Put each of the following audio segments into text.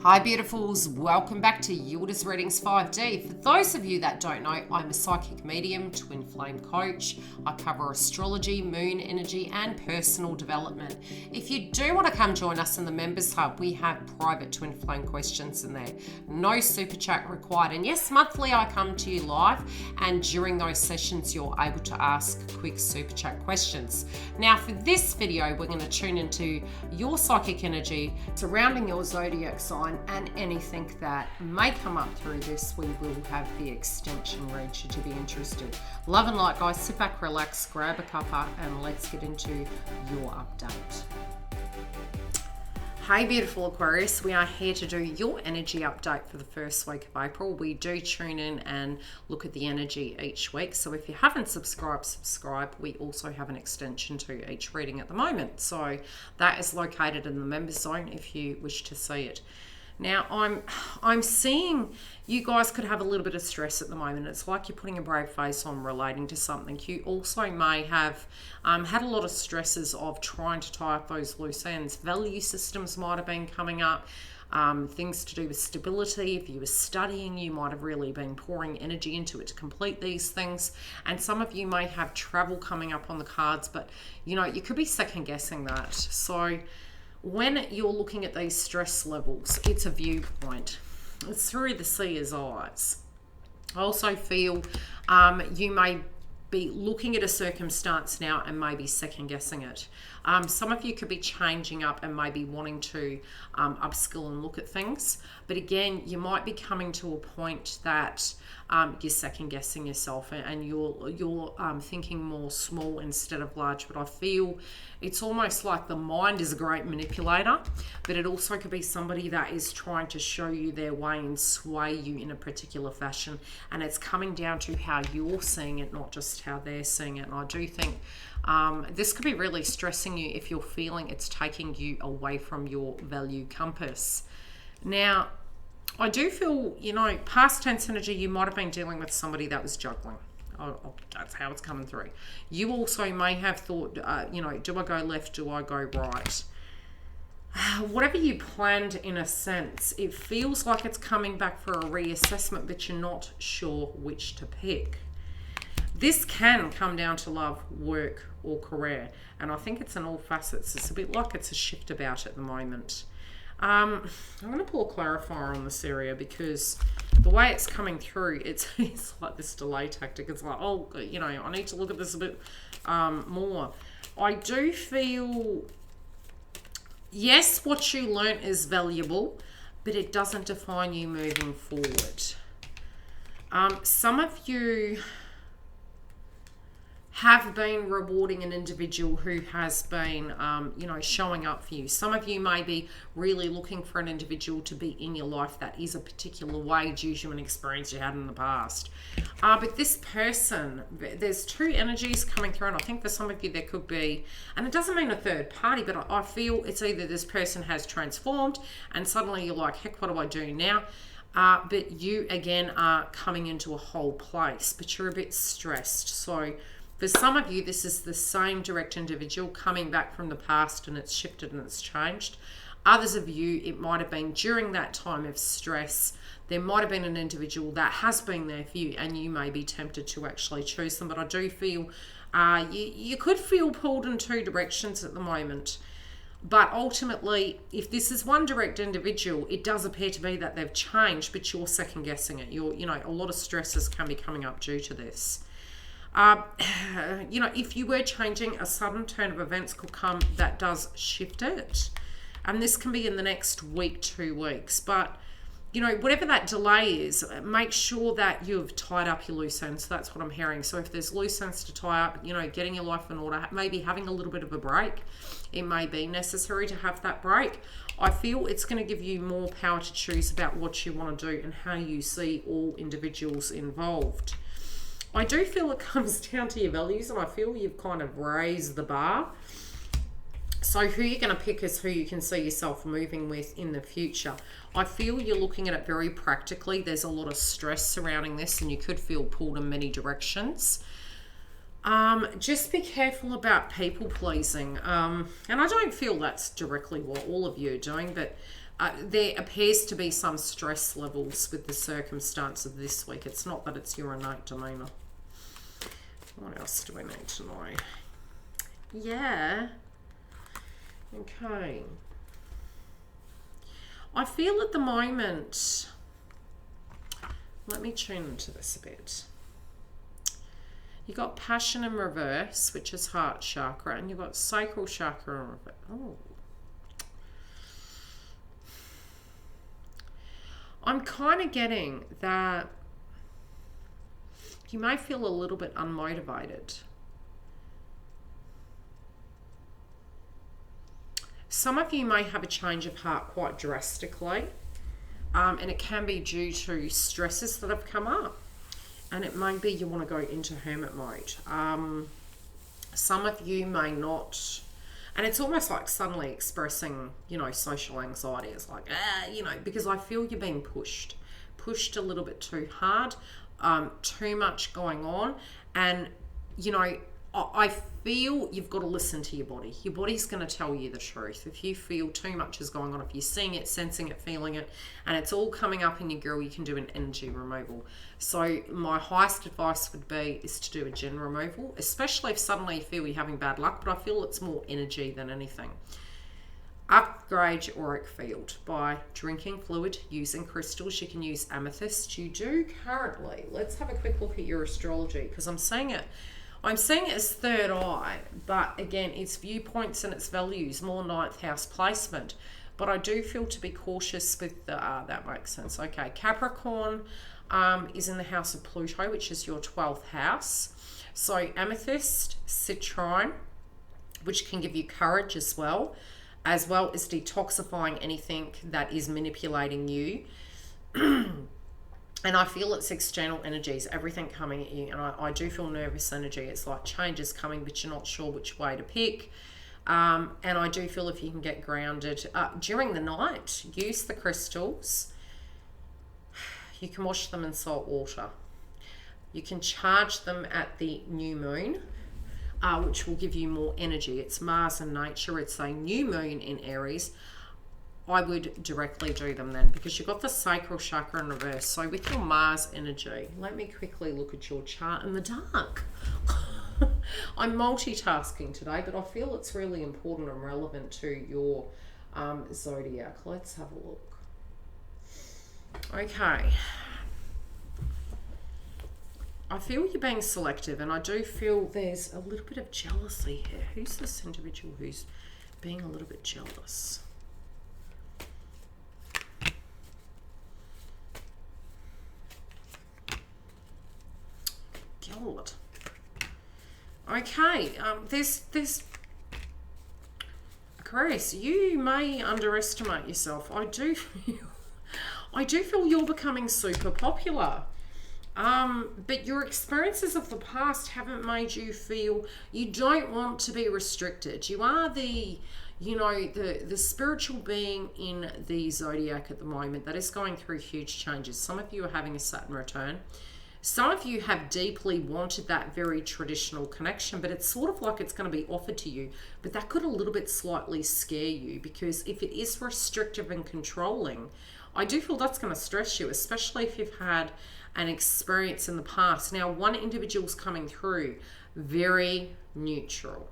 Hi beautifuls, welcome back to YILDIZ Readings 5D. For those of you that don't know, I'm a psychic medium, twin flame coach. I cover astrology, moon energy and personal development. If you do want to come join us in the members hub, we have private twin flame questions in there. No super chat required, and yes, monthly I come to you live, and during those sessions you're able to ask quick super chat questions. Now for this video we're going to tune into your psychic energy surrounding your zodiac sign and anything that may come up through this. We will have the extension read should you be interested. Love and light, guys. Sit back, relax, grab a cuppa, and let's get into your update. Hey beautiful Aquarius, we are here to do your energy update for the first week of April. We do tune in and look at the energy each week, so if you haven't subscribe. We also have an extension to each reading at the moment, so that is located in the members zone if you wish to see it. Now I'm seeing you guys could have a little bit of stress at the moment. It's like you're putting a brave face on relating to something. You also may have had a lot of stresses of trying to tie up those loose ends. Value systems might have been coming up. Things to do with stability. If you were studying, you might have really been pouring energy into it to complete these things. And some of you may have travel coming up on the cards, but you know, you could be second guessing that. So when you're looking at these stress levels, it's a viewpoint. It's through the seer's eyes. I also feel you may be looking at a circumstance now and maybe second guessing it. Some of you could be changing up and maybe wanting to upskill and look at things. But again, you might be coming to a point that you're second guessing yourself and you're thinking more small instead of large. But I feel it's almost like the mind is a great manipulator, but it also could be somebody that is trying to show you their way and sway you in a particular fashion. And it's coming down to how you're seeing it, not just how they're seeing it. And I do think this could be really stressing you if you're feeling it's taking you away from your value compass. Now, I do feel, you know, past tense energy, you might have been dealing with somebody that was juggling. That's how it's coming through. You also may have thought, you know, do I go left? Do I go right? Whatever you planned, in a sense, it feels like it's coming back for a reassessment, but you're not sure which to pick. This can come down to love, work, or career. And I think it's in all facets. It's a bit like it's a shift about at the moment. I'm going to pull a clarifier on this area because the way it's coming through, it's like this delay tactic. It's like, oh, you know, I need to look at this a bit more. I do feel, yes, what you learnt is valuable, but it doesn't define you moving forward. Some of you have been rewarding an individual who has been, you know, showing up for you. Some of you may be really looking for an individual to be in your life that is a particular way due to an experience you had in the past. But this person, there's two energies coming through, and I think for some of you there could be, and it doesn't mean a third party, but I feel it's either this person has transformed and suddenly you're like, heck, what do I do now? But you, again, are coming into a whole place, but you're a bit stressed. So for some of you, this is the same direct individual coming back from the past and it's shifted and it's changed. Others of you, it might have been during that time of stress, there might have been an individual that has been there for you and you may be tempted to actually choose them. But I do feel you could feel pulled in two directions at the moment. But ultimately, if this is one direct individual, it does appear to be that they've changed, but you're second guessing it. You know, a lot of stresses can be coming up due to this. You know, if you were changing, a sudden turn of events could come that does shift it. And this can be in the next week, 2 weeks. But, you know, whatever that delay is, make sure that you've tied up your loose ends. That's what I'm hearing. So if there's loose ends to tie up, you know, getting your life in order, maybe having a little bit of a break, it may be necessary to have that break. I feel it's going to give you more power to choose about what you want to do and how you see all individuals involved. I do feel it comes down to your values, and I feel you've kind of raised the bar. So who you're going to pick is who you can see yourself moving with in the future. I feel you're looking at it very practically. There's a lot of stress surrounding this, and you could feel pulled in many directions. Just be careful about people pleasing. And I don't feel that's directly what all of you are doing, but there appears to be some stress levels with the circumstance of this week. It's not that it's your innate demeanour. What else do we need to know? Yeah. Okay. I feel at the moment, let me tune into this a bit. You got passion in reverse, which is heart chakra, and you've got sacral chakra in reverse. Oh. I'm kind of getting that you may feel a little bit unmotivated. Some of you may have a change of heart quite drastically, and it can be due to stresses that have come up. And it may be you want to go into hermit mode. Some of you may not, and it's almost like suddenly expressing, you know, social anxiety. It's like, you know, because I feel you're being pushed a little bit too hard, too much going on. And, you know, I feel you've got to listen to your body. Your body's going to tell you the truth. If you feel too much is going on, if you're seeing it, sensing it, feeling it, and it's all coming up in your girl, you can do an energy removal. So my highest advice would be is to do a gen removal, especially if suddenly you feel you're having bad luck, but I feel it's more energy than anything. Upgrade your auric field by drinking fluid, using crystals. You can use amethyst. You do currently. Let's have a quick look at your astrology, because I'm seeing it as third eye, but again, it's viewpoints and its values, more ninth house placement. But I do feel to be cautious with the, that makes sense. Okay, Capricorn is in the house of Pluto, which is your 12th house. So amethyst, citrine, which can give you courage as well as detoxifying anything that is manipulating you. And I feel it's external energies, everything coming at you. And I do feel nervous energy. It's like change is coming, but you're not sure which way to pick. And I do feel if you can get grounded during the night, use the crystals. You can wash them in salt water. You can charge them at the new moon, which will give you more energy. It's Mars in nature. It's a new moon in Aries. I would directly do them then, because you've got the sacral chakra in reverse. So with your Mars energy, let me quickly look at your chart in the dark. I'm multitasking today, but I feel it's really important and relevant to your zodiac. Let's have a look. Okay. I feel you're being selective, and I do feel there's a little bit of jealousy here. Who's this individual who's being a little bit jealous? God. Okay, there's Aquarius, you may underestimate yourself. I do feel you're becoming super popular. But your experiences of the past haven't made you feel you don't want to be restricted. You are the, you know, the spiritual being in the zodiac at the moment that is going through huge changes. Some of you are having a Saturn return. Some of you have deeply wanted that very traditional connection, but it's sort of like it's going to be offered to you. But that could a little bit slightly scare you, because if it is restrictive and controlling, I do feel that's going to stress you, especially if you've had an experience in the past. Now, one individual's coming through very neutral.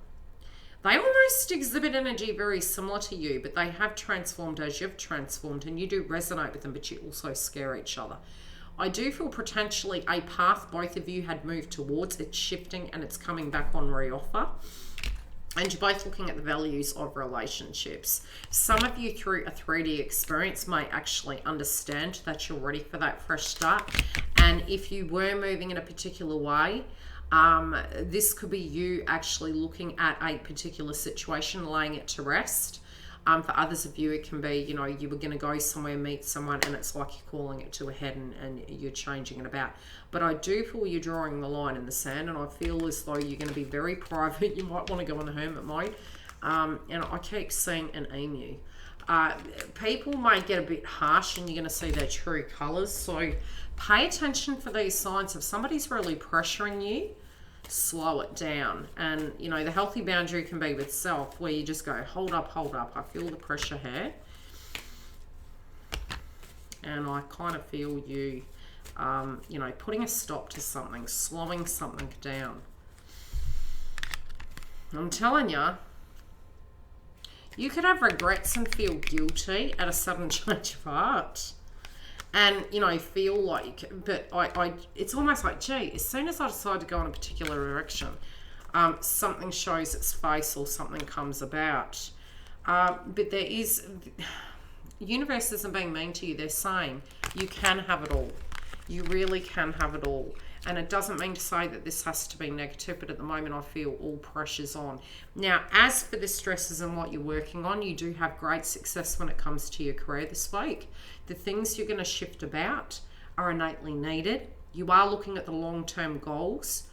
They almost exhibit energy very similar to you, but they have transformed as you've transformed, and you do resonate with them, but you also scare each other. I do feel potentially a path both of you had moved towards, it's shifting and it's coming back on reoffer. And you're both looking at the values of relationships. Some of you through a 3D experience may actually understand that you're ready for that fresh start. And if you were moving in a particular way, this could be you actually looking at a particular situation, laying it to rest. For others of you, it can be, you know, you were going to go somewhere, meet someone, and it's like you're calling it to a head and you're changing it about. But I do feel you're drawing the line in the sand, and I feel as though you're going to be very private. You might want to go in the hermit mode. And I keep seeing an emu. People may get a bit harsh, and you're going to see their true colours. So pay attention for these signs. If somebody's really pressuring you slow it down. And, you know, the healthy boundary can be with self, where you just go, hold up, I feel the pressure here. And I kind of feel you, you know, putting a stop to something, slowing something down. I'm telling you, you could have regrets and feel guilty at a sudden change of heart. And, you know, feel like, but it's almost like, gee, as soon as I decide to go in a particular direction, something shows its face or something comes about. But there is, universe isn't being mean to you. They're saying you can have it all. You really can have it all. And it doesn't mean to say that this has to be negative, but at the moment I feel all pressure's on. Now, as for the stresses and what you're working on, you do have great success when it comes to your career this week. The things you're going to shift about are innately needed. You are looking at the long-term goals.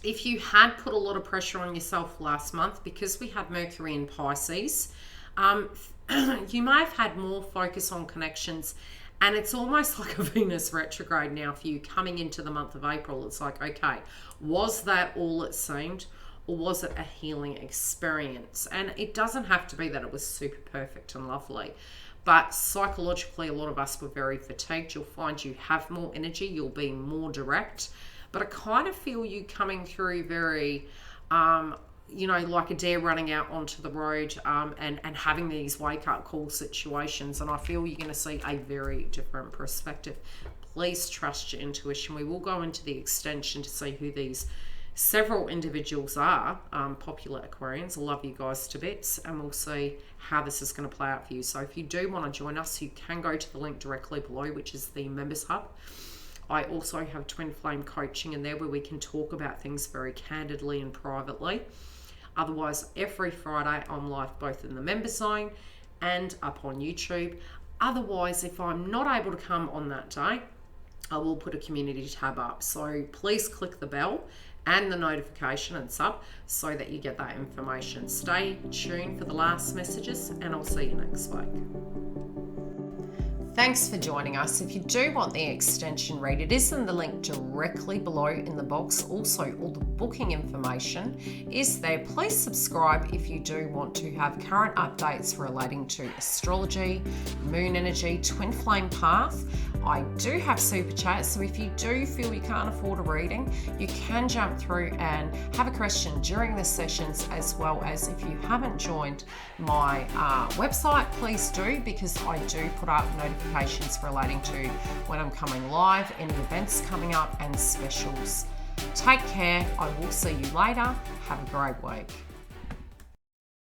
If you had put a lot of pressure on yourself last month, because we had Mercury in Pisces, you may have had more focus on connections. And it's almost like a Venus retrograde now for you coming into the month of April. It's like, okay, was that all it seemed? Or was it a healing experience? And it doesn't have to be that it was super perfect and lovely. But psychologically, a lot of us were very fatigued. You'll find you have more energy. You'll be more direct. But I kind of feel you coming through very... you know, like a deer running out onto the road, and having these wake-up call situations. And I feel you're going to see a very different perspective. Please trust your intuition. We will go into the extension to see who these several individuals are, popular Aquarians. I love you guys to bits, and we'll see how this is going to play out for you. So if you do want to join us, you can go to the link directly below, which is the Members Hub. I also have Twin Flame coaching in there, where we can talk about things very candidly and privately. Otherwise, every Friday I'm live both in the Member Zone and up on YouTube. Otherwise, if I'm not able to come on that day, I will put a community tab up. So please click the bell and the notification and sub so that you get that information. Stay tuned for the last messages, and I'll see you next week. Thanks for joining us. If you do want the extension read, it is in the link directly below in the box. Also, all the booking information is there. Please subscribe if you do want to have current updates relating to astrology, moon energy, twin flame path. I do have super chats, so if you do feel you can't afford a reading, you can jump through and have a question during the sessions, as well as if you haven't joined my website, please do, because I do put up notifications relating to when I'm coming live, any events coming up, and specials. Take care. I will see you later. Have a great week.